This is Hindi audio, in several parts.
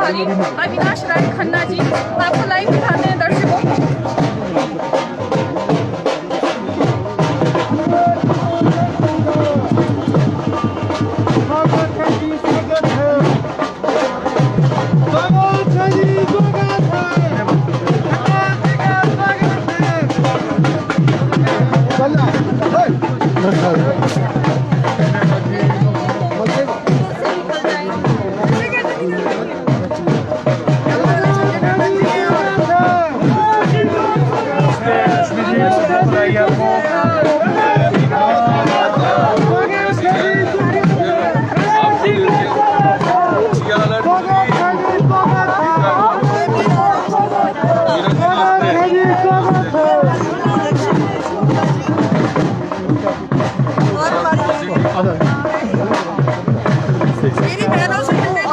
प्रभारी अविनाश राय खन्ना जी आपको लाइव दिखाते हैं दर्शकों। मेरी बहनों से मिलने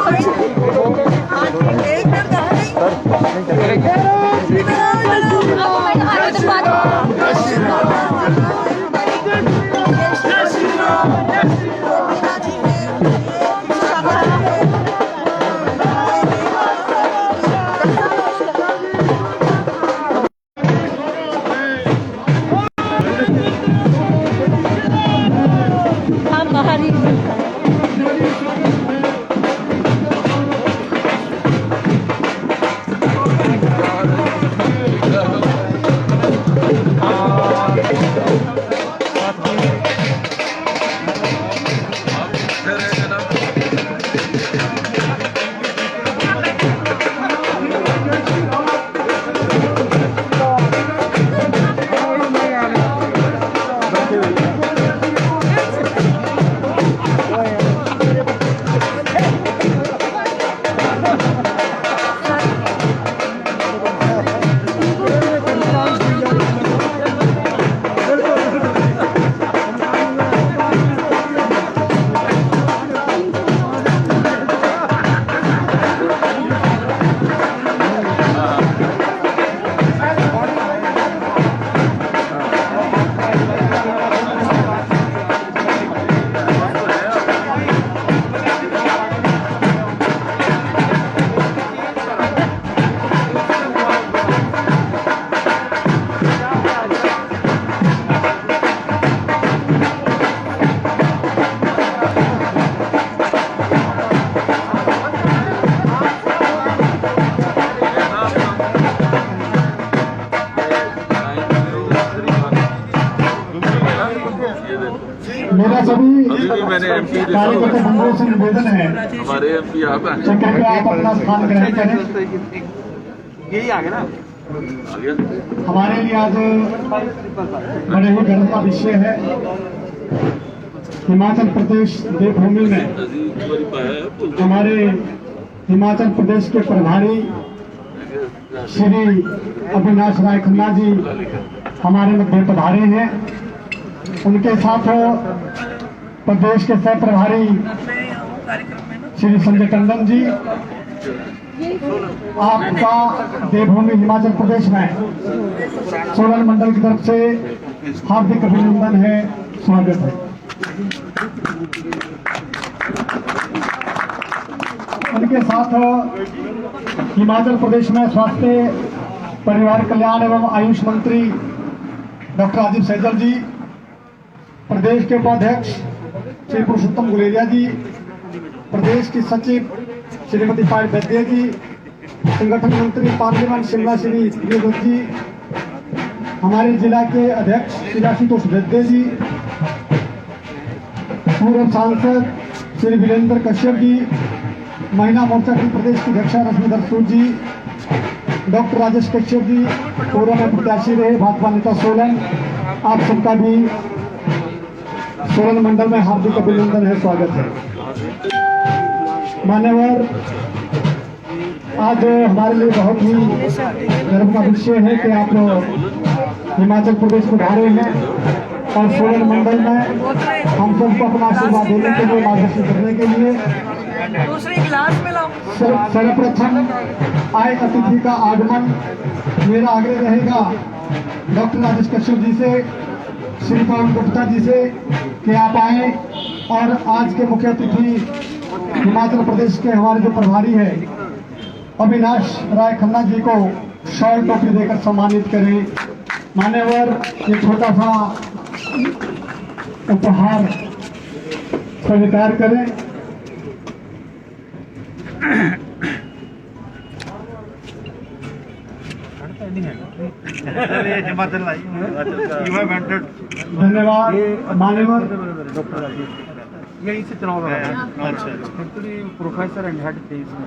मेरा सभी कार्यकर्ता बंधुओं से निवेदन है हमारे एमपी आप कृपया आप अपना स्थान ग्रहण करें। यही आ गया ना हमारे लिए आज बड़े ही गर्व का विषय है। हिमाचल प्रदेश देवभूमि में हमारे हिमाचल प्रदेश के प्रभारी श्री अविनाश राय खन्ना जी हमारे मध्य पधारे हैं। उनके साथ प्रदेश के सह प्रभारी श्री संजय टंडन जी, आपका देवभूमि हिमाचल प्रदेश में सोलन मंडल की तरफ से हार्दिक अभिनंदन है, स्वागत है। उनके साथ हिमाचल प्रदेश में स्वास्थ्य परिवार कल्याण एवं आयुष मंत्री डॉक्टर राजीव सैजल जी, प्रदेश के उपाध्यक्ष श्री पुरुषोत्तम गुलेरिया जी, प्रदेश की सचिव श्रीमती पायल वैद्य जी, संगठन मंत्री पार्लियामेंट शिमला श्री प्रियव्रत जी, हमारे जिला के अध्यक्ष श्री आशुतोष वैद्य जी, पूर्व सांसद श्री वीरेंद्र कश्यप जी, महिला मोर्चा की प्रदेश की अध्यक्षा रश्मिधर सूद जी, डॉक्टर राजेश कश्यप जी, पूर्व में प्रत्याशी रहे भाजपा नेता सोलन, आप सबका भी सोलन मंडल में हार्दिक अभिनंदन है, स्वागत है। मान्यवर, आज हमारे लिए बहुत ही गर्व का विषय है कि आप हिमाचल प्रदेश में आ रहे हैं और सोलन मंडल में हम सबको अपना आशीर्वाद देने के लिए, मार्गदर्शन करने के लिए सर्वप्रथम आए अतिथि का आगमन मेरा आग्रह रहेगा डॉक्टर राजेश कश्यप जी से, श्री पवन गुप्ता जी से कि आप आए और आज के मुख्य अतिथि हिमाचल प्रदेश के हमारे जो प्रभारी है अविनाश राय खन्ना जी को शॉल टोपी देकर सम्मानित करें। मान्यवर ये छोटा सा उपहार स्वीकार करें। धन्यवाद मान्यवर। यही से चुनाव लड़ा। अच्छा एक्चुअली प्रोफेसर एंड हेड थे इसमें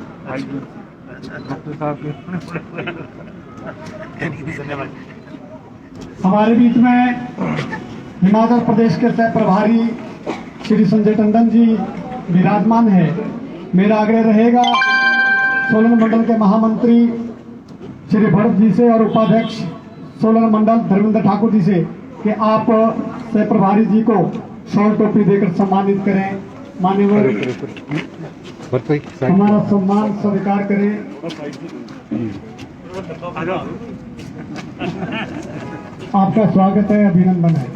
डॉक्टर साहब के। धन्यवाद। हमारे बीच में हिमाचल प्रदेश के सह प्रभारी श्री संजय टंडन जी विराजमान है। मेरा आग्रह रहेगा सोलन मंडल के महामंत्री श्री भरत जी से और उपाध्यक्ष सोलन मंडल धर्मेंद्र ठाकुर जी से कि आप सह प्रभारी जी को शॉल टोपी देकर सम्मानित करें। मान्यवर हमारा सम्मान स्वीकार करें। आपका स्वागत है, अभिनंदन है।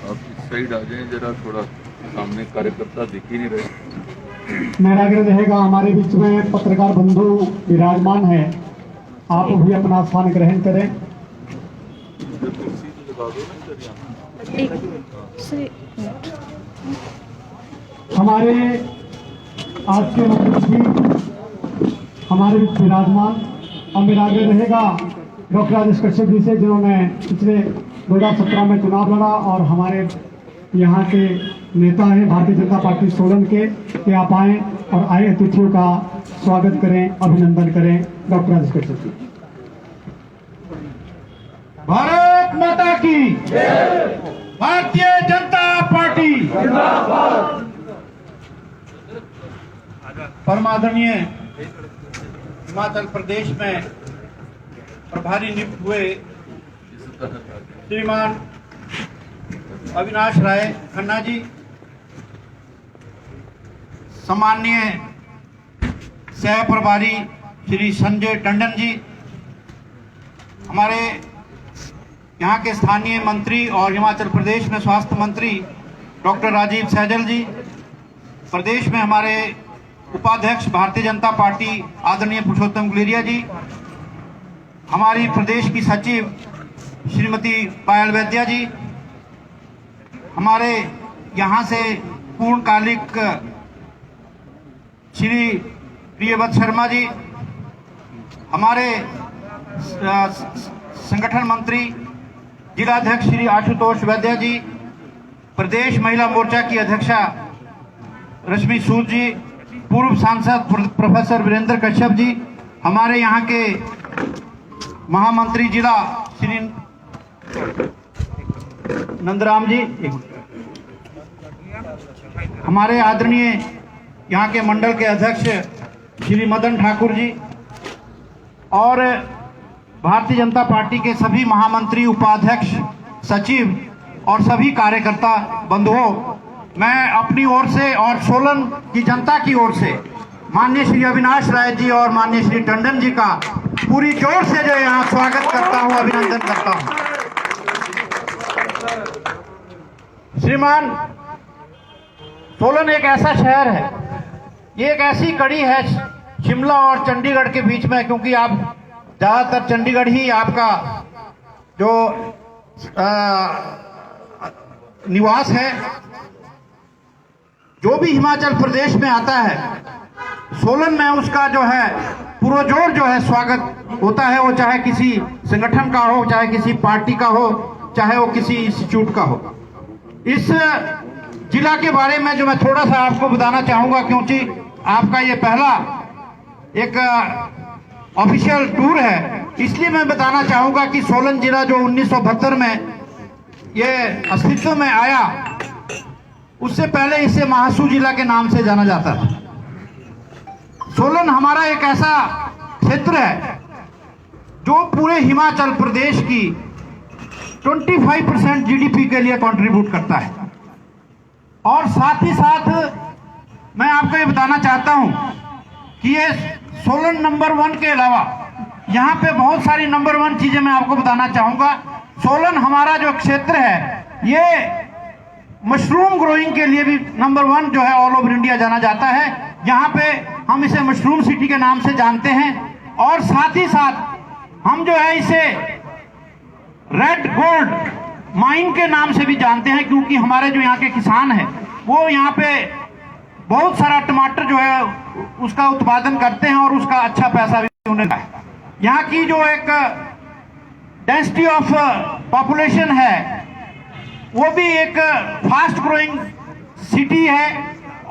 आप इस साइड आ जाएं जरा, थोड़ा सामने कार्यकर्ता दिख ही नहीं रहे। मेरा आग्रह रहेगा, हमारे बीच में पत्रकार बंधु विराजमान है, आप भी अपना स्थान ग्रहण करें। कुर्सी तो लगा दो ना इधर यहाँ। हमारे आज के मुख्यमंत्री हमारे बीच विराजमान, और मेरा आग्रह रहेगा डॉक्टर राजेश कश्यप जी से, जिन्होंने पिछले 2017 में चुनाव लड़ा और हमारे यहाँ के नेता हैं भारतीय जनता पार्टी सोलन के, कि आप आएँ और आए अतिथियों का स्वागत करें, अभिनंदन करें। डॉक्टर राजेश कश्यप जी। भारत माता की, भारतीय जनता पार्टी परमादरणीय हिमाचल प्रदेश में प्रभारी नियुक्त हुए श्रीमान अविनाश राय खन्ना जी, सम्माननीय सह प्रभारी श्री संजय टंडन जी, हमारे यहाँ के स्थानीय मंत्री और हिमाचल प्रदेश में स्वास्थ्य मंत्री डॉक्टर राजीव सैजल जी, प्रदेश में हमारे उपाध्यक्ष भारतीय जनता पार्टी आदरणीय पुरुषोत्तम गुलेरिया जी, हमारी प्रदेश की सचिव श्रीमती पायल वैद्या जी, हमारे यहाँ से पूर्णकालिक श्री प्रियव्रत शर्मा जी, हमारे संगठन मंत्री जिलाध्यक्ष श्री आशुतोष वैद्य जी, प्रदेश महिला मोर्चा की अध्यक्षा रश्मि सूद जी, पूर्व सांसद प्रोफेसर वीरेंद्र कश्यप जी, हमारे यहाँ के महामंत्री जिला श्री नंदराम जी, हमारे आदरणीय यहाँ के मंडल के अध्यक्ष श्री मदन ठाकुर जी, और भारतीय जनता पार्टी के सभी महामंत्री, उपाध्यक्ष, सचिव और सभी कार्यकर्ता बंधुओं, मैं अपनी ओर से और सोलन की जनता की ओर से माननीय श्री अविनाश राय जी और माननीय श्री टंडन जी का पूरी जोर से जो यहाँ स्वागत करता हूँ, अभिनंदन करता हूँ। श्रीमान, सोलन एक ऐसा शहर है, ये एक ऐसी कड़ी है शिमला और चंडीगढ़ के बीच में, क्योंकि आप ज्यादातर चंडीगढ़ ही आपका जो निवास है। जो भी हिमाचल प्रदेश में आता है, सोलन में उसका जो है पुरजोर जो है स्वागत होता है, वो चाहे किसी संगठन का हो, चाहे किसी पार्टी का हो, चाहे वो किसी इंस्टीट्यूट का हो। इस जिला के बारे में जो मैं थोड़ा सा आपको बताना चाहूंगा, क्योंकि आपका ये पहला एक ऑफिशियल टूर है, इसलिए मैं बताना चाहूंगा कि सोलन जिला जो 1972 में ये अस्तित्व में आया, उससे पहले इसे महासू जिला के नाम से जाना जाता था। सोलन हमारा एक ऐसा क्षेत्र है जो पूरे हिमाचल प्रदेश की 25% जीडीपी के लिए कंट्रीब्यूट करता है। और साथ ही साथ मैं आपको ये बताना चाहता हूं कि ये सोलन नंबर 1 के अलावा यहाँ पे बहुत सारी नंबर 1 चीजें मैं आपको बताना चाहूंगा। सोलन हमारा जो क्षेत्र है ये मशरूम ग्रोइंग के लिए भी नंबर 1 जो है ऑल ओवर इंडिया जाना जाता है। यहाँ पे हम इसे मशरूम सिटी के नाम से जानते हैं और साथ ही साथ हम जो है इसे रेड गोल्ड माइन के नाम से भी जानते हैं, क्योंकि हमारे जो यहाँ के किसान हैं वो यहाँ पे बहुत सारा टमाटर जो है उसका उत्पादन करते हैं और उसका अच्छा पैसा भी उन्हें है। यहाँ की जो एक डेंसिटी ऑफ पॉपुलेशन है वो भी एक फास्ट ग्रोइंग सिटी है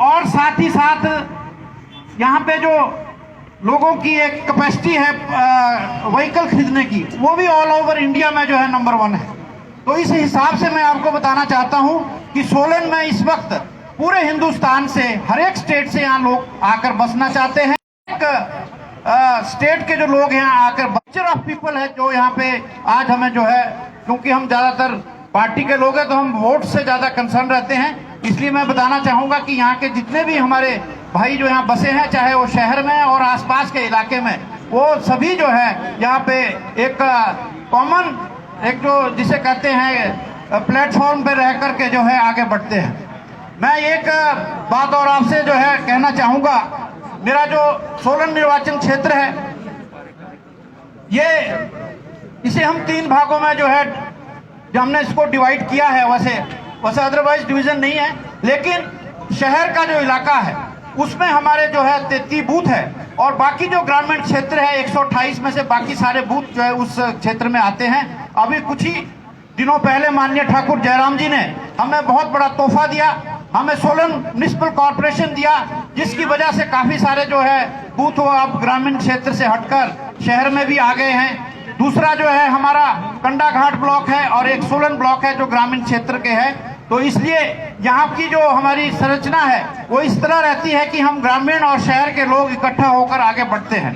और साथ ही साथ यहाँ पे जो लोगों की एक कैपेसिटी है व्हीकल खरीदने की वो भी ऑल ओवर इंडिया में जो है नंबर 1 है। तो इस हिसाब से मैं आपको बताना चाहता हूँ कि सोलन में इस वक्त पूरे हिंदुस्तान से हर एक स्टेट से यहाँ लोग आकर बसना चाहते हैं। स्टेट के जो लोग यहाँ आकर बच्चर ऑफ पीपल है जो यहाँ पे आज हमें जो है, क्योंकि हम ज्यादातर पार्टी के लोग हैं तो हम वोट से ज्यादा कंसर्न रहते हैं, इसलिए मैं बताना चाहूंगा कि यहाँ के जितने भी हमारे भाई जो यहाँ बसे हैं, चाहे वो शहर में और आसपास के इलाके में, वो सभी जो है यहाँ पे एक कॉमन एक जो जिसे कहते हैं प्लेटफॉर्म पे रह करके जो है आगे बढ़ते हैं। मैं एक बात और आपसे जो है कहना चाहूंगा, मेरा जो सोलन निर्वाचन क्षेत्र है ये इसे हम 3 भागों में जो है हमने इसको डिवाइड किया है। वैसे अदरवाइज डिवीजन नहीं है, लेकिन शहर का जो इलाका है उसमें हमारे जो है 33 बूथ है और बाकी जो ग्रामीण क्षेत्र है 128 में से बाकी सारे बूथ जो है उस क्षेत्र में आते हैं। अभी कुछ ही दिनों पहले माननीय ठाकुर जयराम जी ने हमें बहुत बड़ा तोहफा दिया, हमें सोलन म्युनिसिपल कॉर्पोरेशन दिया, जिसकी वजह से काफी सारे जो है बूथ वो अब ग्रामीण क्षेत्र से हटकर शहर में भी आ गए हैं। दूसरा जो है हमारा कंडाघाट ब्लॉक है और एक सोलन ब्लॉक है जो ग्रामीण क्षेत्र के है। तो इसलिए यहाँ की जो हमारी संरचना है वो इस तरह रहती है कि हम ग्रामीण और शहर के लोग इकट्ठा होकर आगे बढ़ते हैं।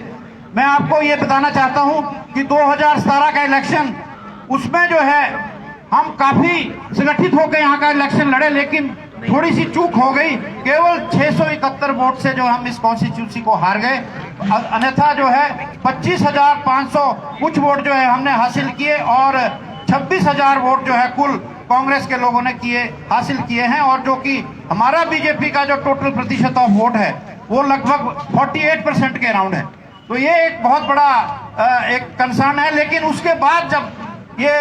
मैं आपको ये बताना चाहता हूँ कि 2017 का इलेक्शन उसमें जो है हम काफी संगठित होकर यहाँ का इलेक्शन लड़े, लेकिन थोड़ी सी चूक हो गई, केवल 671 वोट से जो हम इस कॉन्स्टिट्यूंसी को हार गए। अन्यथा जो है 25,500 कुछ वोट जो है हमने हासिल किए और 26,000 वोट जो है कुल कांग्रेस के लोगों ने हासिल किए हैं, और जो कि हमारा बीजेपी का जो टोटल प्रतिशत ऑफ वोट है वो लगभग 48% के अराउंड है। तो ये एक बहुत बड़ा एक कंसर्न है। लेकिन उसके बाद जब ये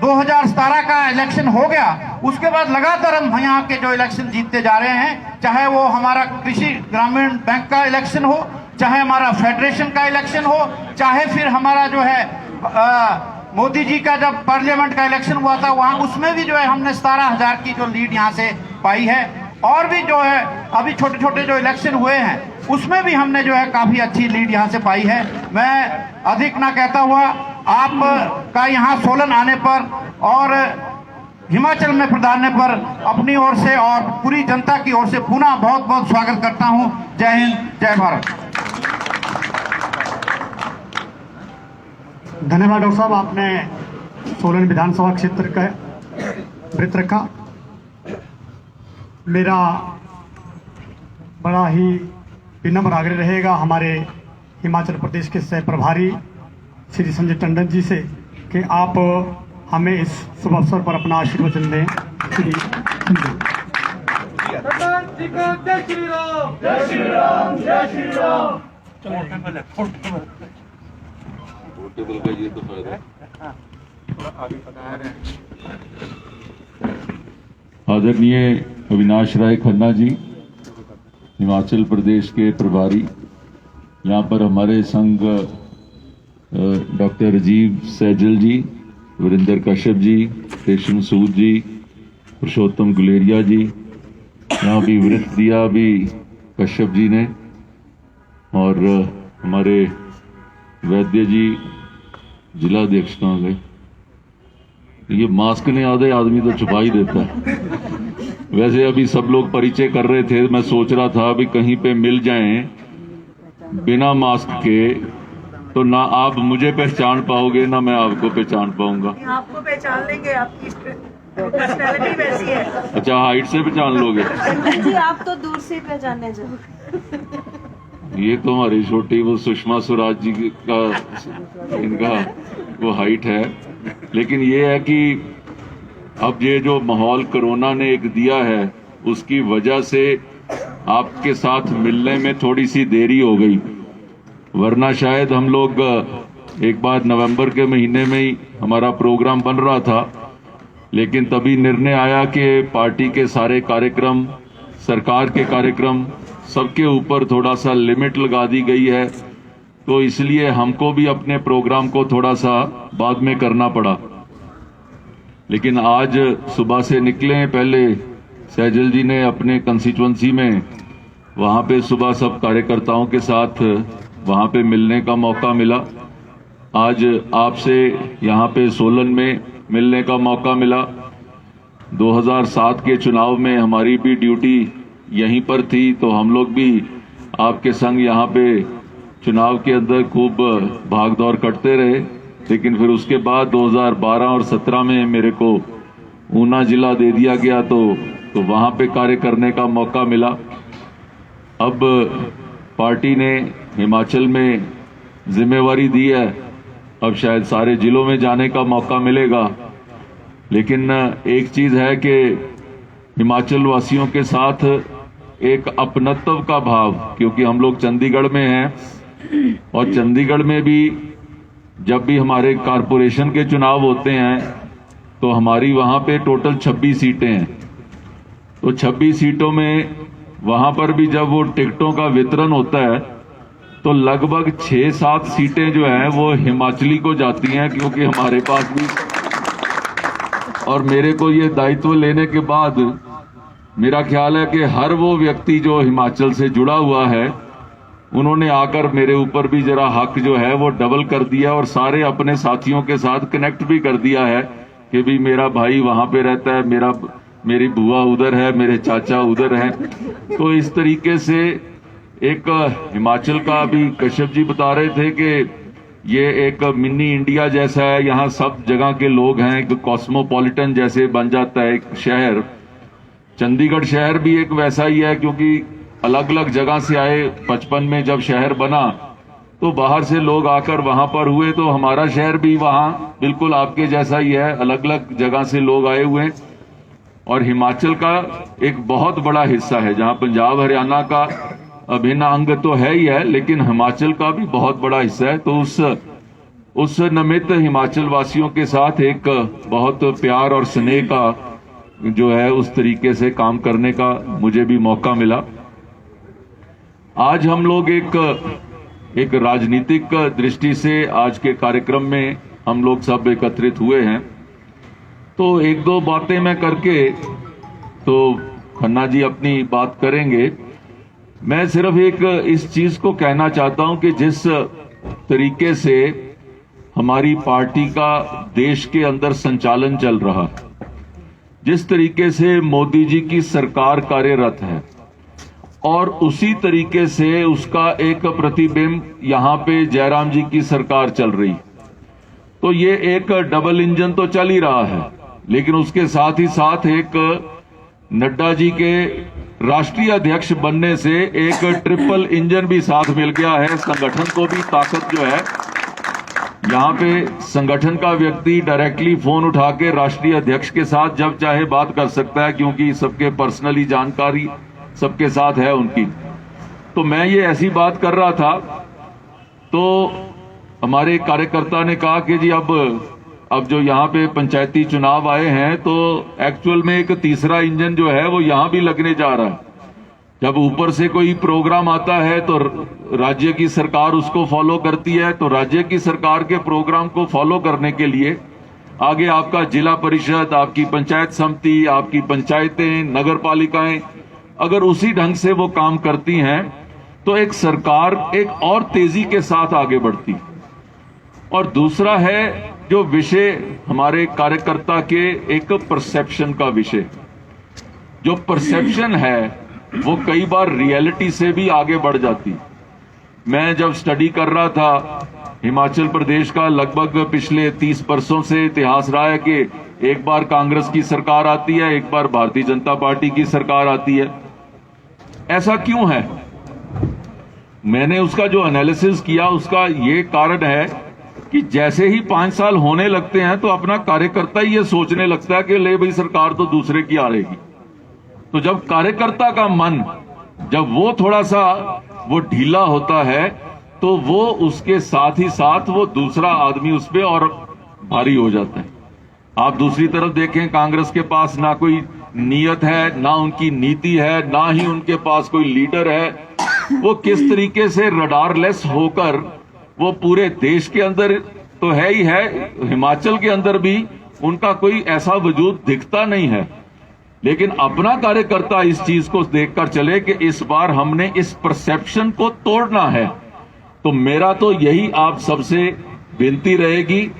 2017 का इलेक्शन हो गया, उसके बाद लगातार हम यहाँ के जो इलेक्शन जीतते जा रहे हैं, चाहे वो हमारा कृषि ग्रामीण बैंक का इलेक्शन हो, चाहे हमारा फेडरेशन का इलेक्शन हो, चाहे फिर हमारा जो है मोदी जी का जब पार्लियामेंट का इलेक्शन हुआ था वहां उसमें भी जो है हमने 17,000 की जो लीड यहाँ से पाई है। और भी जो है अभी छोटे छोटे जो इलेक्शन हुए हैं उसमें भी हमने जो है काफी अच्छी लीड यहाँ से पाई है। मैं अधिक ना कहता हुआ आप का यहाँ सोलन आने पर और हिमाचल में पधारने पर अपनी ओर से और पूरी जनता की ओर से पुनः बहुत बहुत स्वागत करता हूँ। जय हिंद, जय भारत। धन्यवाद डॉक्टर साहब, आपने सोलन विधानसभा क्षेत्र का वृत्त रखा। मेरा बड़ा ही विनम्र आग्रह रहेगा हमारे हिमाचल प्रदेश के सह प्रभारी श्री संजय टंडन जी से कि आप हमें इस शुभ अवसर पर अपना आशीर्वचन दें। श्री पोर्टेबल का ये तो फायदा आदरणीय अविनाश राय खन्ना जी, हिमाचल प्रदेश के प्रभारी, यहाँ पर हमारे संघ डॉक्टर राजीव सैजल जी, वीरेंद्र कश्यप जी, रेशम सूद जी, पुरुषोत्तम गुलेरिया जी, यहाँ भी वृत्त दिया अभी कश्यप जी ने, और हमारे वैद्य जी जिला अध्यक्ष कहाँ गए? ये मास्क नहीं आते आदमी तो छुपा ही देता है। वैसे अभी सब लोग परिचय कर रहे थे, मैं सोच रहा था अभी कहीं पे मिल जाएं बिना मास्क के तो ना आप मुझे पहचान पाओगे ना मैं आपको पहचान पाऊंगा। आपको पहचान लेंगे, आपकी पर्सनैलिटी वैसी है। अच्छा, हाइट से पहचान लोगे? जी आप तो दूर से पहचाने जाओ। ये तो हमारी छोटी वो सुषमा स्वराज जी का इनका वो हाइट है, लेकिन ये है कि अब ये जो माहौल कोरोना ने एक दिया है उसकी वजह से आपके साथ मिलने में थोड़ी सी देरी हो गई, वरना शायद हम लोग एक बार नवंबर के महीने में ही हमारा प्रोग्राम बन रहा था, लेकिन तभी निर्णय आया कि पार्टी के सारे कार्यक्रम, सरकार के कार्यक्रम सबके ऊपर थोड़ा सा लिमिट लगा दी गई है, तो इसलिए हमको भी अपने प्रोग्राम को थोड़ा सा बाद में करना पड़ा। लेकिन आज सुबह से निकले, पहले सैजल जी ने अपने कंस्टिट्यूएंसी में वहाँ पे सुबह सब कार्यकर्ताओं के साथ वहाँ पे मिलने का मौका मिला। आज आपसे यहाँ पे सोलन में मिलने का मौका मिला। 2007 के चुनाव में हमारी भी ड्यूटी यहीं पर थी, तो हम लोग भी आपके संग यहाँ पे चुनाव के अंदर खूब भाग दौड़ करते रहे। लेकिन फिर उसके बाद 2012 और 17 में मेरे को ऊना जिला दे दिया गया, तो वहाँ पे कार्य करने का मौका मिला। अब पार्टी ने हिमाचल में जिम्मेवारी दी है, अब शायद सारे जिलों में जाने का मौका मिलेगा। लेकिन एक चीज है कि हिमाचल वासियों के साथ एक अपनत्व का भाव, क्योंकि हम लोग चंडीगढ़ में हैं और चंडीगढ़ में भी जब भी हमारे कारपोरेशन के चुनाव होते हैं तो हमारी वहां पे टोटल 26 सीटें हैं। तो 26 सीटों में वहां पर भी जब वो टिकटों का वितरण होता है तो लगभग 6-7 सीटें जो हैं वो हिमाचली को जाती हैं, क्योंकि हमारे पास भी, और मेरे को ये दायित्व लेने के बाद मेरा ख्याल है कि हर वो व्यक्ति जो हिमाचल से जुड़ा हुआ है उन्होंने आकर मेरे ऊपर भी जरा हक जो है वो डबल कर दिया और सारे अपने साथियों के साथ कनेक्ट भी कर दिया है कि भी मेरा भाई वहां पे रहता है, मेरी बुआ उधर है, मेरे चाचा उधर हैं। तो इस तरीके से एक हिमाचल का अभी कश्यप जी बता रहे थे कि ये एक मिनी इंडिया जैसा है, यहाँ सब जगह के लोग हैं, एक कॉस्मोपॉलिटन जैसे बन जाता है एक शहर। चंडीगढ़ शहर भी एक वैसा ही है, क्योंकि अलग अलग जगह से आए। 55 में जब शहर बना तो बाहर से लोग आकर वहां पर हुए, तो हमारा शहर भी वहां बिल्कुल आपके जैसा ही है, अलग अलग जगह से लोग आए हुए हैं। और हिमाचल का एक बहुत बड़ा हिस्सा है, जहां पंजाब हरियाणा का अभिन्न अंग तो है ही है, लेकिन हिमाचल का भी बहुत बड़ा हिस्सा है। तो उस निमित्त हिमाचल वासियों के साथ एक बहुत प्यार और स्नेह का जो है उस तरीके से काम करने का मुझे भी मौका मिला। आज हम लोग एक राजनीतिक दृष्टि से आज के कार्यक्रम में हम लोग सब एकत्रित हुए हैं, तो एक दो बातें मैं करके तो खन्ना जी अपनी बात करेंगे। मैं सिर्फ एक इस चीज को कहना चाहता हूं कि जिस तरीके से हमारी पार्टी का देश के अंदर संचालन चल रहा है, जिस तरीके से मोदी जी की सरकार कार्यरत है और उसी तरीके से उसका एक प्रतिबिंब यहाँ पे जयराम जी की सरकार चल रही, तो ये एक डबल इंजन तो चल ही रहा है, लेकिन उसके साथ ही साथ एक नड्डा जी के राष्ट्रीय अध्यक्ष बनने से एक ट्रिपल इंजन भी साथ मिल गया है। संगठन को भी ताकत जो है, यहाँ पे संगठन का व्यक्ति डायरेक्टली फोन उठा के राष्ट्रीय अध्यक्ष के साथ जब चाहे बात कर सकता है, क्योंकि सबके पर्सनली जानकारी सबके साथ है उनकी। तो मैं ये ऐसी बात कर रहा था, तो हमारे कार्यकर्ता ने कहा कि जी अब जो यहाँ पे पंचायती चुनाव आए हैं, तो एक्चुअल में एक तीसरा इंजन जो है वो यहाँ भी लगने जा रहा है। जब ऊपर से कोई प्रोग्राम आता है तो राज्य की सरकार उसको फॉलो करती है, तो राज्य की सरकार के प्रोग्राम को फॉलो करने के लिए आगे आपका जिला परिषद, आपकी पंचायत समिति, आपकी पंचायतें, नगर पालिकाएं अगर उसी ढंग से वो काम करती हैं तो एक सरकार एक और तेजी के साथ आगे बढ़ती। और दूसरा है जो विषय हमारे कार्यकर्ता के एक परसेप्शन का विषय, जो परसेप्शन है वो कई बार रियलिटी से भी आगे बढ़ जाती। मैं जब स्टडी कर रहा था, हिमाचल प्रदेश का लगभग पिछले 30 वर्षों से इतिहास रहा है कि एक बार कांग्रेस की सरकार आती है, एक बार भारतीय जनता पार्टी की सरकार आती है। ऐसा क्यों है? मैंने उसका जो एनालिसिस किया उसका ये कारण है कि जैसे ही 5 साल होने लगते हैं तो अपना कार्यकर्ता ही ये सोचने लगता है कि ले भाई सरकार तो दूसरे की आ रहेगी। तो जब कार्यकर्ता का मन जब वो थोड़ा सा वो ढीला होता है तो वो उसके साथ ही साथ वो दूसरा आदमी उस पे और भारी हो जाता है। आप दूसरी तरफ देखें, कांग्रेस के पास ना कोई नीयत है, ना उनकी नीति है, ना ही उनके पास कोई लीडर है। वो किस तरीके से रडारलेस होकर वो पूरे देश के अंदर तो है ही है, हिमाचल के अंदर भी उनका कोई ऐसा वजूद दिखता नहीं है। लेकिन अपना कार्यकर्ता इस चीज को देखकर चले कि इस बार हमने इस परसेप्शन को तोड़ना है। तो मेरा तो यही आप सबसे विनती रहेगी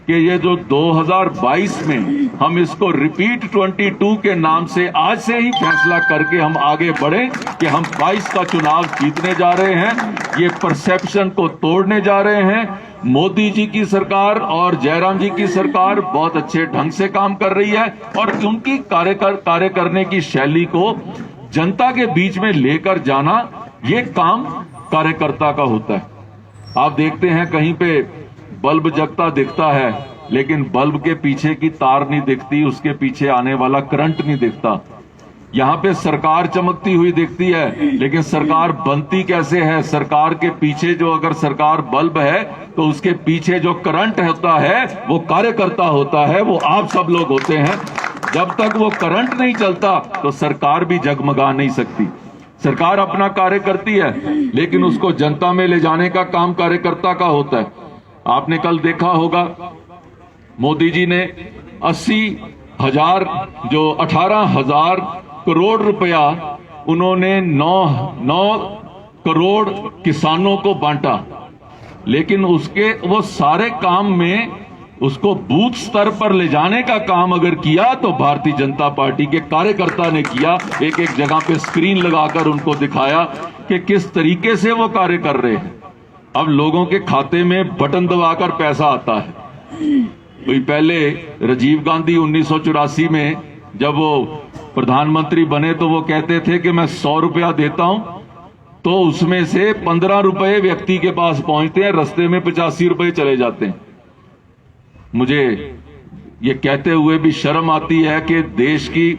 कि ये जो 2022 में हम इसको रिपीट 22 के नाम से आज से ही फैसला करके हम आगे बढ़े कि हम 22 का चुनाव जीतने जा रहे हैं, ये परसेप्शन को तोड़ने जा रहे हैं। मोदी जी की सरकार और जयराम जी की सरकार बहुत अच्छे ढंग से काम कर रही है और उनकी कार्य करने की शैली को जनता के बीच में लेकर जाना, ये काम कार्यकर्ता का होता है। आप देखते हैं कहीं पे बल्ब जगता दिखता है, लेकिन बल्ब के पीछे की तार नहीं दिखती, उसके पीछे आने वाला करंट नहीं दिखता। यहाँ पे सरकार चमकती हुई दिखती है, लेकिन सरकार बनती कैसे है? सरकार के पीछे जो अगर सरकार बल्ब है तो उसके पीछे जो करंट होता है वो कार्यकर्ता होता है, वो आप सब लोग होते हैं। जब तक वो करंट नहीं चलता तो सरकार भी जगमगा नहीं सकती। सरकार अपना कार्य करती है, लेकिन उसको जनता में ले जाने का काम कार्यकर्ता का होता है। आपने कल देखा होगा मोदी जी ने 18,000 करोड़ रुपया उन्होंने 9 करोड़ किसानों को बांटा, लेकिन उसके वो सारे काम में उसको बूथ स्तर पर ले जाने का काम अगर किया तो भारतीय जनता पार्टी के कार्यकर्ता ने किया। एक एक जगह पे स्क्रीन लगाकर उनको दिखाया कि किस तरीके से वो कार्य कर रहे हैं। अब लोगों के खाते में बटन दबाकर पैसा आता है। वही पहले राजीव गांधी 1984 में जब वो प्रधानमंत्री बने तो वो कहते थे कि मैं 100 रुपया देता हूं तो उसमें से 15 रुपए व्यक्ति के पास पहुंचते हैं, रास्ते में 85 रुपए चले जाते हैं। मुझे ये कहते हुए भी शर्म आती है कि देश के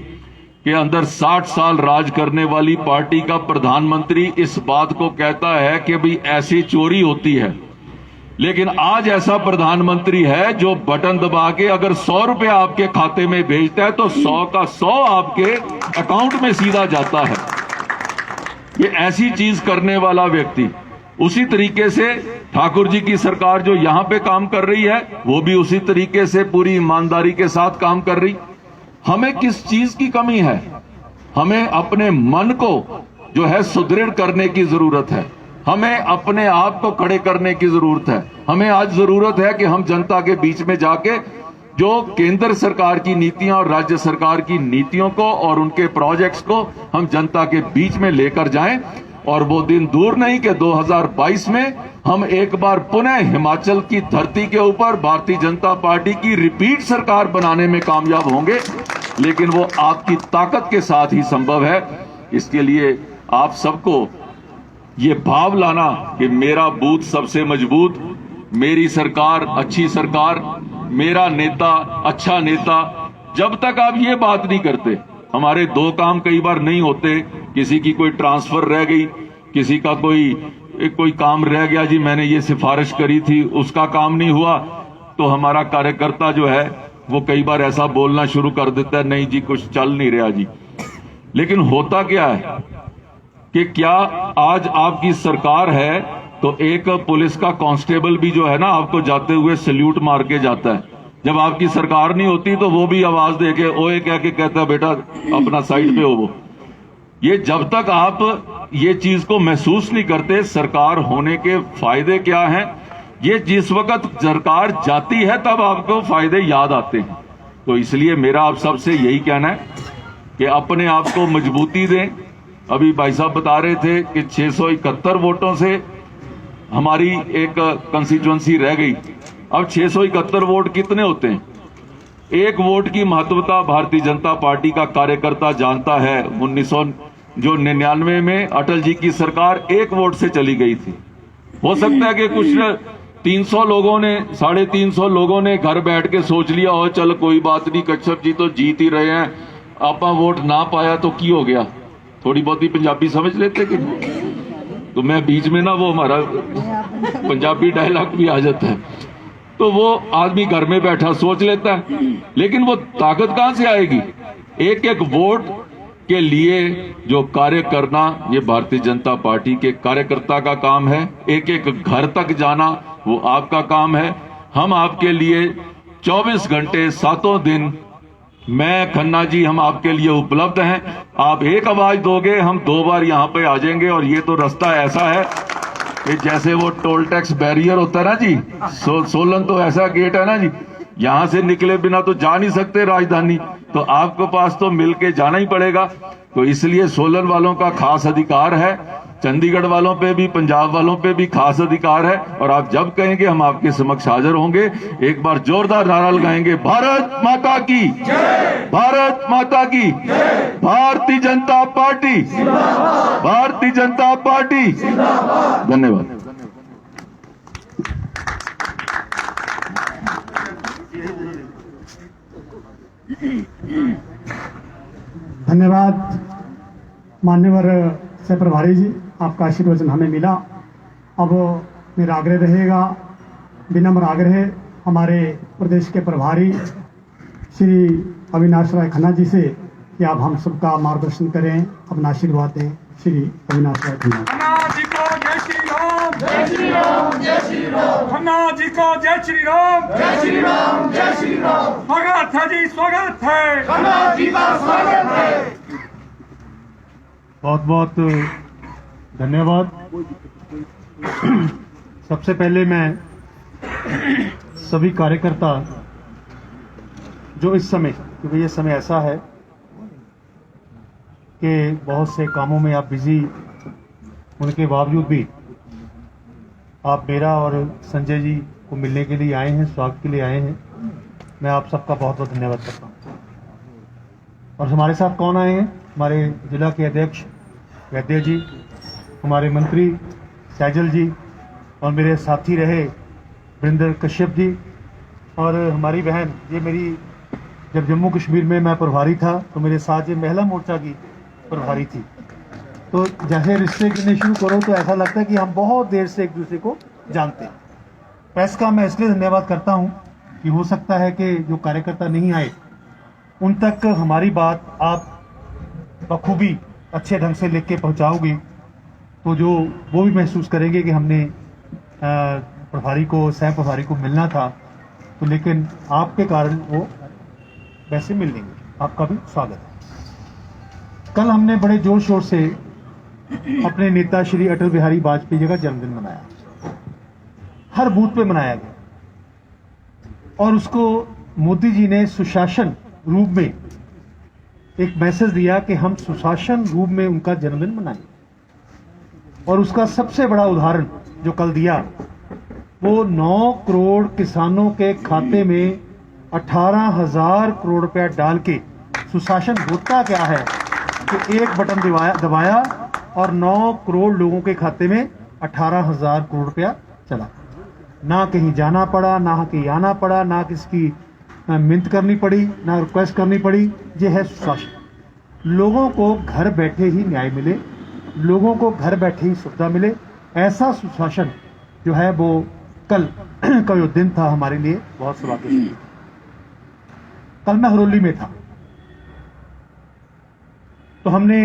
अंदर 60 साल राज करने वाली पार्टी का प्रधानमंत्री इस बात को कहता है कि भाई ऐसी चोरी होती है, लेकिन आज ऐसा प्रधानमंत्री है जो बटन दबा के अगर 100 रुपया आपके खाते में भेजता है तो 100 का 100 आपके अकाउंट में सीधा जाता है। ये ऐसी चीज करने वाला व्यक्ति। उसी तरीके से ठाकुर जी की सरकार जो यहां पे काम कर रही है वो भी उसी तरीके से पूरी ईमानदारी के साथ काम कर रही। हमें किस चीज की कमी है? हमें अपने मन को जो है सुदृढ़ करने की जरूरत है। हमें अपने आप को खड़े करने की जरूरत है। हमें आज जरूरत है कि हम जनता के बीच में जाके जो केंद्र सरकार की नीतियां और राज्य सरकार की नीतियों को और उनके प्रोजेक्ट्स को हम जनता के बीच में लेकर जाएं। और वो दिन दूर नहीं कि 2022 में हम एक बार पुनः हिमाचल की धरती के ऊपर भारतीय जनता पार्टी की रिपीट सरकार बनाने में कामयाब होंगे। लेकिन वो आपकी ताकत के साथ ही संभव है। इसके लिए आप सबको ये भाव लाना कि मेरा बूथ सबसे मजबूत, मेरी सरकार अच्छी सरकार, मेरा नेता अच्छा नेता। जब तक आप ये बात नहीं करते, हमारे 2 काम कई बार नहीं होते। किसी की कोई ट्रांसफर रह गई, किसी का कोई काम रह गया, जी मैंने ये सिफारिश करी थी उसका काम नहीं हुआ, तो हमारा कार्यकर्ता जो है वो कई बार ऐसा बोलना शुरू कर देता है, नहीं जी कुछ चल नहीं रहा जी। लेकिन होता क्या है कि क्या आज आपकी सरकार है तो एक पुलिस का कांस्टेबल भी जो है ना आपको जाते हुए सैल्यूट मार के जाता है। जब आपकी सरकार नहीं होती तो वो भी आवाज दे के ओए कह के कहता है बेटा अपना साइड पे हो। वो ये जब तक आप ये चीज को महसूस नहीं करते सरकार होने के फायदे क्या हैं, ये जिस वक्त सरकार जाती है तब आपको फायदे याद आते हैं। तो इसलिए मेरा आप सबसे यही कहना है कि अपने आप को मजबूती दें। अभी भाई साहब बता रहे थे कि 671 वोटों से हमारी एक कंस्टिट्यूएंसी रह गई। अब 671 वोट कितने होते हैं? एक वोट की महत्वता भारतीय जनता पार्टी का कार्यकर्ता जानता है। 1999 में अटल जी की सरकार 1 वोट से चली गई थी। हो सकता है कि कुछ 300 लोगों ने 350 लोगों ने घर बैठ के सोच लिया हो चल कोई बात नहीं, कश्यप जी तो जीत ही रहे हैं, आपा वोट ना पाया तो की हो गया। थोड़ी बहुत ही पंजाबी समझ लेते कि तो मैं बीच में ना वो हमारा पंजाबी डायलॉग भी आ जाता है, तो वो आदमी घर में बैठा सोच लेता है। लेकिन वो ताकत कहां से आएगी? एक एक वोट के लिए जो कार्य करना ये भारतीय जनता पार्टी के कार्यकर्ता का काम है। एक एक घर तक जाना वो आपका काम है। हम आपके लिए 24 घंटे 7 दिन, मैं खन्ना जी, हम आपके लिए उपलब्ध हैं। आप एक आवाज दोगे हम 2 बार यहाँ पे आ जाएंगे। और ये तो रास्ता ऐसा है कि जैसे वो टोल टैक्स बैरियर होता है ना जी, सोलन तो ऐसा गेट है ना जी, यहां से निकले बिना तो जा नहीं सकते राजधानी, तो आपके पास तो मिलके जाना ही पड़ेगा। तो इसलिए सोलन वालों का खास अधिकार है, चंडीगढ़ वालों पे भी, पंजाब वालों पे भी खास अधिकार है। और आप जब कहेंगे हम आपके समक्ष हाजिर होंगे। एक बार जोरदार नारा लगाएंगे, भारत माता की जय, भारत माता की जय, भारतीय जनता पार्टी, भारतीय जनता पार्टी। धन्यवाद। धन्यवाद मान्यवर सह प्रभारी जी, आपका आशीर्वचन हमें मिला। अब मेरा आग्रह रहेगा, विनम्र आग्रह हमारे प्रदेश के प्रभारी श्री अविनाश राय खन्ना जी से कि आप हम सबका मार्गदर्शन करें, अपना आशीर्वाद दें। श्री अविनाश राय खन्ना। खन्ना जी को जय श्री राम, जय श्री राम, जय श्री राम। खन्ना जी को जय श्री राम, जय श्री राम, जय श्री राम। स्वागत है जी, स्वागत है, खन्ना जी का स्वागत है। बहुत बहुत धन्यवाद। सबसे पहले मैं सभी कार्यकर्ता जो इस समय, क्योंकि ये समय ऐसा है कि बहुत से कामों में आप बिजी होने के बावजूद भी आप मेरा और संजय जी को मिलने के लिए आए हैं, स्वागत के लिए आए हैं। मैं आप सबका बहुत बहुत धन्यवाद करता हूँ। और हमारे साथ कौन आए हैं? हमारे जिला के अध्यक्ष वैद्य जी, हमारे मंत्री सैजल जी, और मेरे साथी रहे वरिंदर कश्यप जी, और हमारी बहन, ये मेरी, जब जम्मू कश्मीर में मैं प्रभारी था तो मेरे साथ ये महिला मोर्चा की प्रभारी थी। तो जैसे रिश्ते गिनने शुरू करो तो ऐसा लगता है कि हम बहुत देर से एक दूसरे को जानते हैं। प्रेस का मैं इसलिए धन्यवाद करता हूँ कि हो सकता है कि जो कार्यकर्ता नहीं आए उन तक हमारी बात आप बखूबी अच्छे ढंग से लिख के पहुँचाओगे, तो जो वो भी महसूस करेंगे कि हमने प्रभारी को, सह प्रभारी को मिलना था, तो लेकिन आपके कारण वो वैसे मिल लेंगे। आपका भी स्वागत है। कल हमने बड़े जोर शोर से अपने नेता श्री अटल बिहारी वाजपेयी जी का जन्मदिन मनाया, हर बूथ पे मनाया गया, और उसको मोदी जी ने सुशासन रूप में एक मैसेज दिया कि हम सुशासन रूप में उनका जन्मदिन मनाएं। और उसका सबसे बड़ा उदाहरण जो कल दिया, वो 9 करोड़ किसानों के खाते में 18,000 करोड़ रुपया डाल के, सुशासन होता क्या है कि एक बटन दबाया और 9 करोड़ लोगों के खाते में 18,000 करोड़ रुपया चला। ना कहीं जाना पड़ा, ना कहीं आना पड़ा, ना किसकी मिन्नत करनी पड़ी, ना रिक्वेस्ट करनी पड़ी। ये है सुशासन। लोगों को घर बैठे ही न्याय मिले, लोगों को घर बैठे ही सुविधा मिले, ऐसा सुशासन जो है वो कल का जो दिन था हमारे लिए बहुत सौभाग्यशाली। कल मैं हरोली में था, तो हमने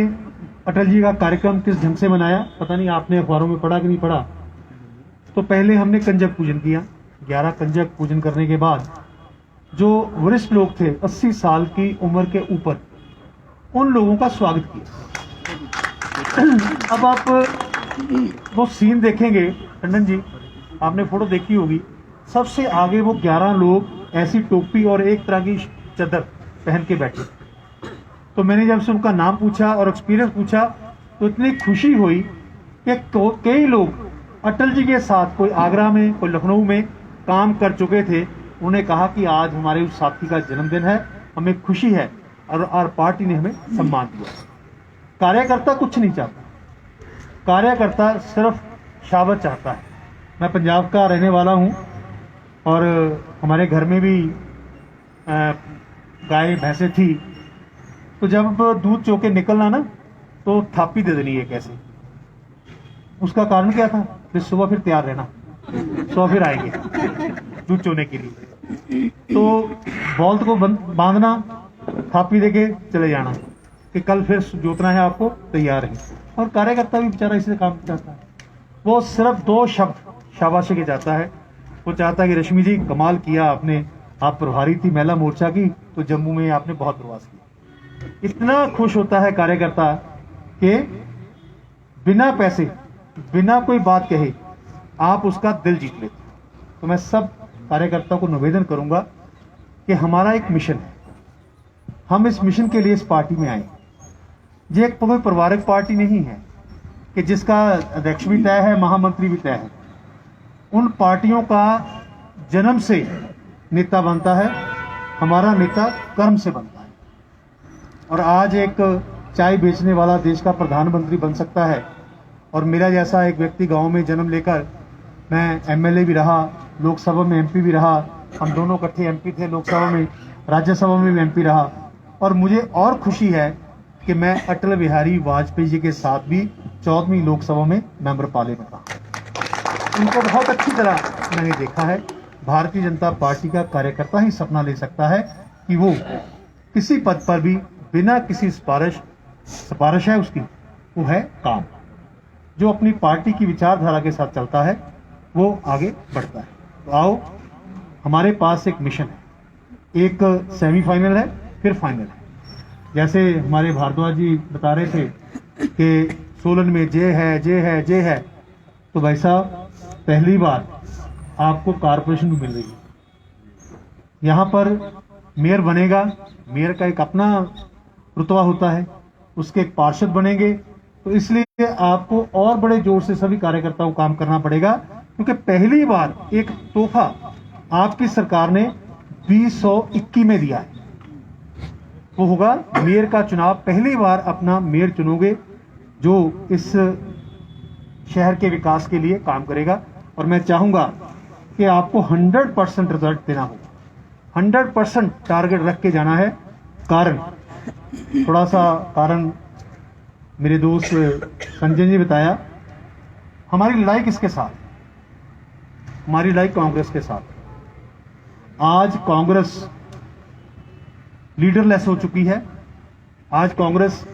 अटल जी का कार्यक्रम किस ढंग से मनाया, पता नहीं आपने अखबारों में पढ़ा कि नहीं पढ़ा। तो पहले हमने कंजक पूजन किया। 11 कंजक पूजन करने के बाद जो वरिष्ठ लोग थे 80 साल की उम्र के ऊपर, उन लोगों का स्वागत किया। अब आप वो सीन देखेंगे, टंडन जी आपने फोटो देखी होगी, सबसे आगे वो 11 लोग ऐसी टोपी और एक तरह की चादर पहन के बैठे। तो मैंने जब से उनका नाम पूछा और एक्सपीरियंस पूछा तो इतनी खुशी हुई कि कई लोग अटल जी के साथ, कोई आगरा में, कोई लखनऊ में काम कर चुके थे। उन्होंने कहा कि आज हमारे उस साथी का जन्मदिन है, हमें खुशी है, और पार्टी ने हमें सम्मान दिया। कार्यकर्ता कुछ नहीं चाहता, कार्यकर्ता सिर्फ शाबाश चाहता है। मैं पंजाब का रहने वाला हूँ और हमारे घर में भी गाय भैंसें थी, तो जब दूध चो के निकलना ना तो थापी दे देनी है कैसे। उसका कारण क्या था? फिर सुबह फिर तैयार रहना, सुबह फिर आएंगे दूध चोने के लिए। तो बौल्द को बांधना, थापी दे के चले जाना कि कल फिर जोतना है, आपको तैयार है। और कार्यकर्ता भी बेचारा इसी काम करता है। वो सिर्फ 2 शब्द शाबाशी के जाता है। वो चाहता है कि रश्मि जी कमाल किया आपने, आप प्रभारी थी महिला मोर्चा की, तो जम्मू में आपने बहुत प्रवास किया। इतना खुश होता है कार्यकर्ता कि बिना पैसे, बिना कोई बात कहे आप उसका दिल जीत लेते। तो मैं सब कार्यकर्ताओं को निवेदन करूंगा कि हमारा एक मिशन है, हम इस मिशन के लिए इस पार्टी में आए। ये एक कोई पारिवारिक पार्टी नहीं है कि जिसका अध्यक्ष भी तय है, महामंत्री भी तय है। उन पार्टियों का जन्म से नेता बनता है, हमारा नेता कर्म से बनता है। और आज एक चाय बेचने वाला देश का प्रधानमंत्री बन सकता है, और मेरा जैसा एक व्यक्ति गांव में जन्म लेकर, मैं एमएलए भी रहा, लोकसभा में एमपी भी रहा, हम दोनों इकट्ठे एमपी थे लोकसभा में, राज्यसभा में भी एमपी रहा। और मुझे और खुशी है कि मैं अटल बिहारी वाजपेयी जी के साथ भी 14वीं लोकसभा में मेंबर पार्लियामेंट रहा। उनको बहुत अच्छी तरह मैंने देखा है। भारतीय जनता पार्टी का कार्यकर्ता ही सपना ले सकता है कि वो किसी पद पर भी बिना किसी सिफारिश है उसकी, वो है काम। जो अपनी पार्टी की विचारधारा के साथ चलता है वो आगे बढ़ता है। तो आओ, हमारे पास एक मिशन है, एक सेमीफाइनल है, फिर फाइनल है। जैसे हमारे भारद्वाज जी बता रहे थे कि सोलन में जे है, तो भाई साहब पहली बार आपको कारपोरेशन भी मिल रही है। यहाँ पर मेयर बनेगा, मेयर का एक अपना रुतबा होता है, उसके एक पार्षद बनेंगे। तो इसलिए आपको और बड़े जोर से सभी कार्यकर्ताओं को काम करना पड़ेगा, क्योंकि पहली बार एक तोहफा आपकी सरकार ने 2021 में दिया है। वो होगा मेयर का चुनाव। पहली बार अपना मेयर चुनोगे जो इस शहर के विकास के लिए काम करेगा। और मैं चाहूंगा कि आपको 100% रिजल्ट देना होगा, 100% टारगेट रख के जाना है। थोड़ा सा कारण मेरे दोस्त संजय जी बताया, हमारी लड़ाई किसके साथ? हमारी लड़ाई कांग्रेस के साथ। आज कांग्रेस लीडरलेस हो चुकी है, आज कांग्रेस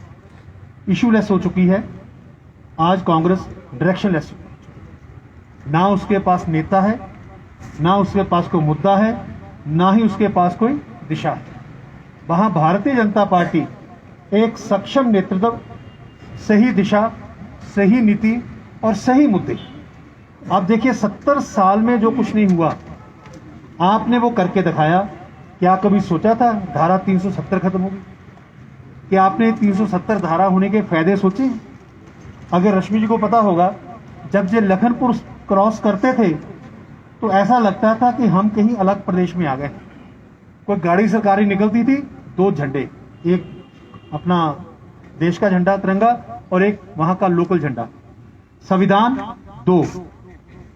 इशूलेस हो चुकी है, आज कांग्रेस डायरेक्शनलेस हो चुकी है। ना उसके पास नेता है, ना उसके पास कोई मुद्दा है, ना ही उसके पास कोई दिशा है। वहां भारतीय जनता पार्टी एक सक्षम नेतृत्व, सही दिशा, सही नीति और सही मुद्दे। आप देखिए 70 साल में जो कुछ नहीं हुआ आपने वो करके दिखाया। क्या कभी सोचा था धारा 370 खत्म होगी? क्या आपने 370 धारा होने के फायदे सोचे? अगर रश्मि जी को पता होगा, जब ये लखनपुर क्रॉस करते थे तो ऐसा लगता था कि हम कहीं अलग प्रदेश में आ गए। कोई गाड़ी सरकारी निकलती थी, 2 झंडे, एक अपना देश का झंडा तिरंगा और एक वहां का लोकल झंडा, संविधान 2।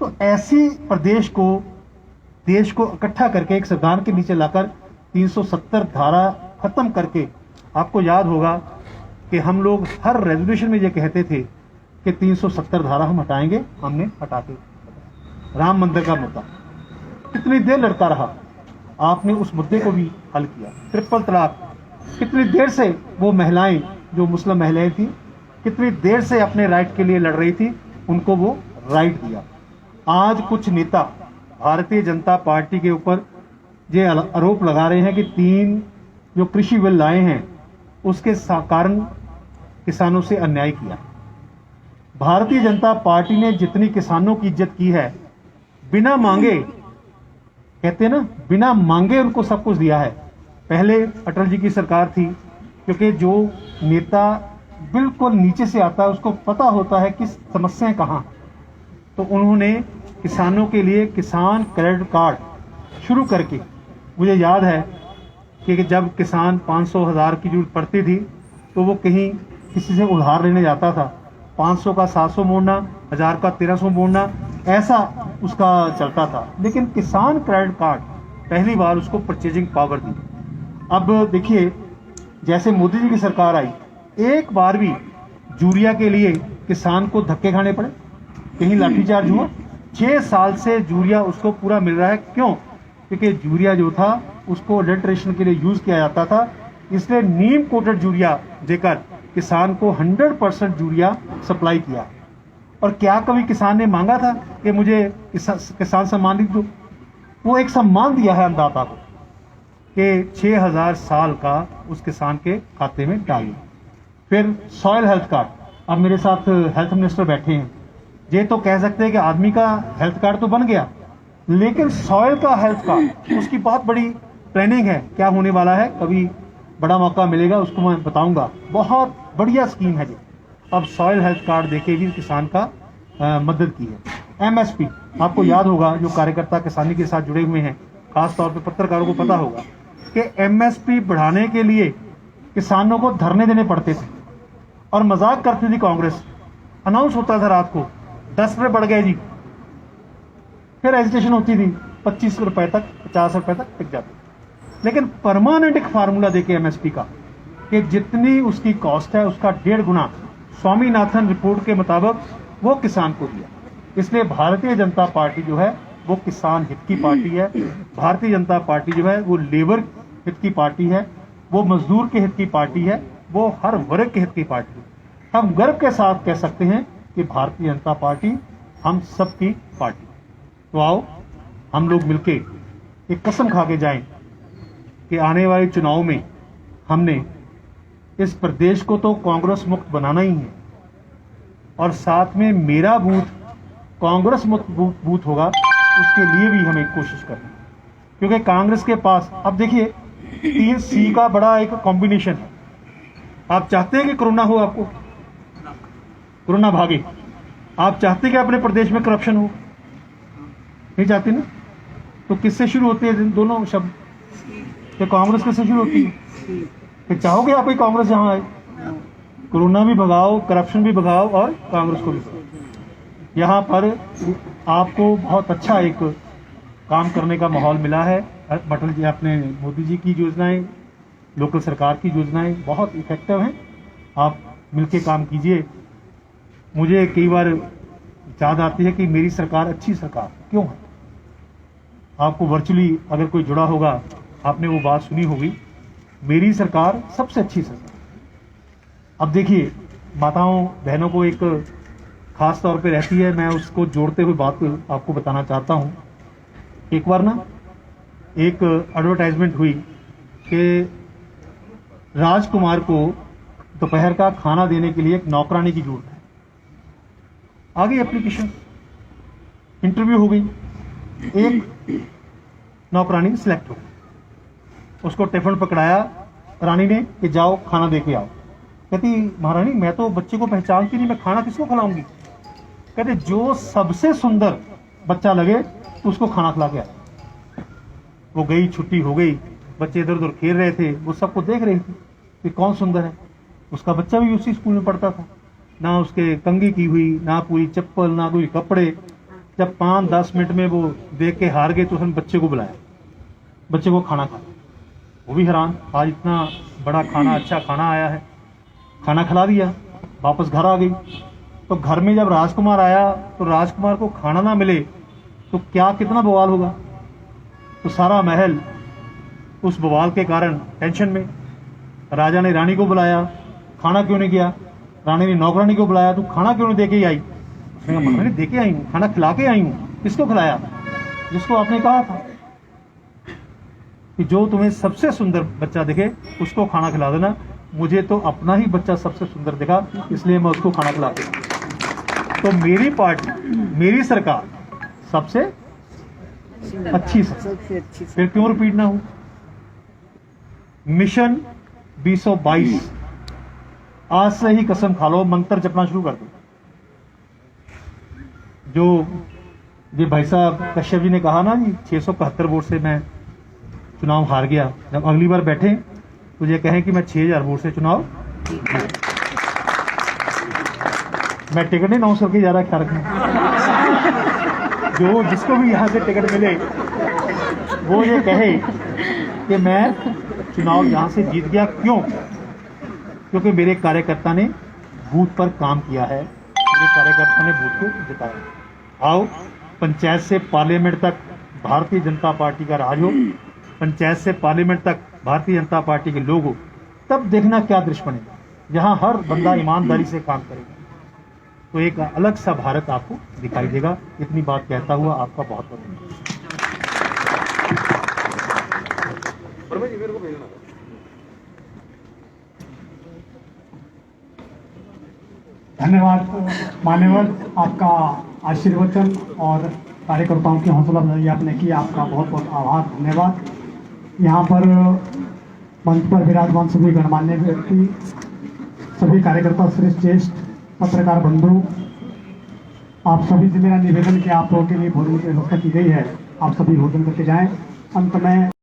तो ऐसी प्रदेश को, देश को इकट्ठा करके एक संविधान के नीचे लाकर 370 धारा खत्म करके, आपको याद होगा कि हम लोग हर रेजोल्यूशन में ये कहते थे कि 370 धारा हम हटाएंगे, हमने हटा के। राम मंदिर का मुद्दा कितनी देर लड़ता रहा, आपने उस मुद्दे को भी हल किया। ट्रिपल तलाक, कितनी देर से वो महिलाएं, जो मुस्लिम महिलाएं थी, कितनी देर से अपने राइट के लिए लड़ रही थी, उनको वो राइट दिया। आज कुछ नेता भारतीय जनता पार्टी के ऊपर ये आरोप लगा रहे हैं कि 3 जो कृषि बिल लाए हैं उसके कारण किसानों से अन्याय किया। भारतीय जनता पार्टी ने जितनी किसानों की इज्जत की है, बिना मांगे, कहते हैं ना, बिना मांगे उनको सब कुछ दिया है। पहले अटल जी की सरकार थी, क्योंकि जो नेता बिल्कुल नीचे से आता है उसको पता होता है कि समस्याएं कहाँ, तो उन्होंने किसानों के लिए किसान क्रेडिट कार्ड शुरू करके, मुझे याद है कि जब किसान 500,000 की जरूरत पड़ती थी तो वो कहीं किसी से उधार लेने जाता था, 500 का 700 मोड़ना, 1000 का 1300 मोड़ना, ऐसा उसका चलता था। लेकिन किसान क्रेडिट कार्ड पहली बार उसको परचेजिंग पावर दी। अब देखिए, जैसे मोदी जी की सरकार आई, एक बार भी यूरिया के लिए किसान को धक्के खाने पड़े, कहीं लाठीचार्ज हुआ? 6 साल से यूरिया उसको पूरा मिल रहा है। क्यों? क्योंकि यूरिया जो था उसको अडल्ट्रेशन के लिए यूज किया जाता था, इसलिए नीम कोटेड यूरिया देकर किसान को 100% यूरिया सप्लाई किया। और क्या कभी किसान ने मांगा था कि मुझे किसान सम्मान निधि दो? वो एक सम्मान दिया है अन्नदाता को कि 6000 साल का उस किसान के खाते में डालिए। फिर सॉइल हेल्थ कार्ड, अब मेरे साथ हेल्थ मिनिस्टर बैठे हैं, ये तो कह सकते हैं कि आदमी का हेल्थ कार्ड तो बन गया, लेकिन सॉइल का हेल्थ कार्ड, उसकी बहुत बड़ी प्लानिंग है। क्या होने वाला है, कभी बड़ा मौका मिलेगा उसको मैं बताऊंगा। बहुत बढ़िया स्कीम है जी। अब सॉइल हेल्थ कार्ड देके भी किसान का मदद की है। एमएसपी, आपको याद होगा, जो कार्यकर्ता किसानी के साथ जुड़े हुए हैं, खास तौर पे पत्रकारों को पता होगा कि एमएसपी बढ़ाने के लिए किसानों को धरने देने पड़ते थे और मजाक करती थी कांग्रेस। अनाउंस होता था रात को 10 रुपये बढ़ गए जी, फिर एजिटेशन होती थी, 25 रुपए तक, 50 रुपए तक टिक जाती। लेकिन परमानेंट एक फार्मूला देके एमएसपी का कि जितनी उसकी कॉस्ट है उसका 1.5 गुना स्वामीनाथन रिपोर्ट के मुताबिक वो किसान को दिया। इसलिए भारतीय जनता पार्टी जो है वो किसान हित की पार्टी है। भारतीय जनता पार्टी जो है वो लेबर हित की पार्टी है, वो मजदूर के हित की पार्टी है, वो हर वर्ग के हित की पार्टी है। हम गर्व के साथ कह सकते हैं कि भारतीय जनता पार्टी हम सबकी पार्टी। तो आओ हम लोग मिलके एक कसम खा के जाएं कि आने वाले चुनाव में हमने इस प्रदेश को तो कांग्रेस मुक्त बनाना ही है, और साथ में मेरा बूथ कांग्रेस मुक्त बूथ होगा, उसके लिए भी हमें कोशिश करनी है। क्योंकि कांग्रेस के पास, अब देखिए, 3C का बड़ा एक कॉम्बिनेशन है। आप चाहते हैं कि कोरोना हो, आपको कोरोना भागे? आप चाहते हैं कि अपने प्रदेश में करप्शन हो? नहीं चाहते ना? तो किससे शुरू होते हैं दोनों शब्द? कि कांग्रेस किससे शुरू होती है? कि चाहोगे आप ही कांग्रेस जहां आए? कोरोना भी भगाओ, करप्शन भी भगाओ और कांग्रेस को भी भगाओ। यहाँ पर आपको बहुत अच्छा एक काम करने का माहौल मिला है। अटल जी, अपने मोदी जी की योजनाएं, लोकल सरकार की योजनाएं बहुत इफेक्टिव हैं। आप मिलके काम कीजिए। मुझे कई बार याद आती है कि मेरी सरकार अच्छी सरकार क्यों है। आपको वर्चुअली अगर कोई जुड़ा होगा, आपने वो बात सुनी होगी, मेरी सरकार सबसे अच्छी सरकार। अब देखिए, माताओं बहनों को एक खास तौर पे रहती है, मैं उसको जोड़ते हुए बात आपको बताना चाहता हूँ। एक बार ना एक एडवर्टाइजमेंट हुई कि राजकुमार को दोपहर का खाना देने के लिए एक नौकरानी की जरूरत है। आ गई एप्लीकेशन, इंटरव्यू हो गई, एक नौकरानी सिलेक्ट हो गई। उसको टिफिन पकड़ाया रानी ने कि जाओ खाना दे के आओ। कहती, महारानी मैं तो बच्चे को पहचानती नहीं, मैं खाना किसको खिलाऊंगी? कहते, जो सबसे सुंदर बच्चा लगे तो उसको खाना खिला के आए। वो गई, छुट्टी हो गई, बच्चे इधर उधर खेल रहे थे, वो सबको देख रही थी कि कौन सुंदर है। उसका बच्चा भी उसी स्कूल में पढ़ता था, ना उसके कंघी की हुई, ना पूरी चप्पल, ना कोई कपड़े। जब 5-10 मिनट में वो देख के हार गए तो उसने बच्चे को बुलाया, बच्चे को खाना खाया। वो भी हैरान, आज इतना बड़ा खाना, अच्छा खाना आया है। खाना खिला दिया, वापस घर आ गई। तो घर में जब राजकुमार आया तो राजकुमार को खाना ना मिले तो क्या कितना बवाल होगा। तो सारा महल उस बवाल के कारण टेंशन में। राजा ने रानी को बुलाया, खाना क्यों नहीं किया? रानी ने नौकरानी को बुलाया, तू खाना क्यों नहीं दे के आई? उसने कहा, महारानी दे के आई हूँ, खाना खिला के आई हूँ। किसको खिलाया? जिसको आपने कहा था कि जो तुम्हें सबसे सुंदर बच्चा दिखे उसको खाना खिला देना। मुझे तो अपना ही बच्चा सबसे सुंदर दिखा, इसलिए मैं उसको खाना खिलाती हूँ। तो मेरी पार्टी, मेरी सरकार सबसे अच्छी सरकार। फिर क्यों रिपीट ना हो? मिशन 2022, आज से ही कसम खा लो, मंत्र जपना शुरू कर दो। जो ये भाई साहब कश्यप जी ने कहा ना जी, 671 वोट से मैं चुनाव हार गया, जब अगली बार बैठे तो ये कहें कि मैं 6000 वोट से चुनाव, मैं टिकट नहीं अनाउंस करके जा रहा, ख्याल रखना। जो जिसको भी यहाँ से टिकट मिले वो ये कहे कि मैं चुनाव यहाँ से जीत गया। क्यों? क्योंकि मेरे कार्यकर्ता ने बूथ पर काम किया है, मेरे कार्यकर्ता ने बूथ को जिताया। आओ, पंचायत से पार्लियामेंट तक भारतीय जनता पार्टी का राज हो, पंचायत से पार्लियामेंट तक भारतीय जनता पार्टी के लोग हो, तब देखना क्या दृश्य बनेगा, जहां हर बंदा ईमानदारी से काम करेगा तो एक अलग सा भारत आपको दिखाई देगा। इतनी बात कहता हुआ आपका बहुत बहुत धन्यवाद मान्यवर, आपका आशीर्वचन और कार्यकर्ताओं की हौसला अफजाई आपने की, आपका बहुत बहुत आभार, धन्यवाद। यहाँ पर मंच पर विराजमान सभी गणमान्य व्यक्ति, सभी कार्यकर्ता, श्रेष्ठ ज्येष्ठ पत्रकार बंधु, आप सभी से मेरा निवेदन कि आप लोगों के लिए भोजन की व्यवस्था की गई है, आप सभी भोजन करके जाएं। अंत में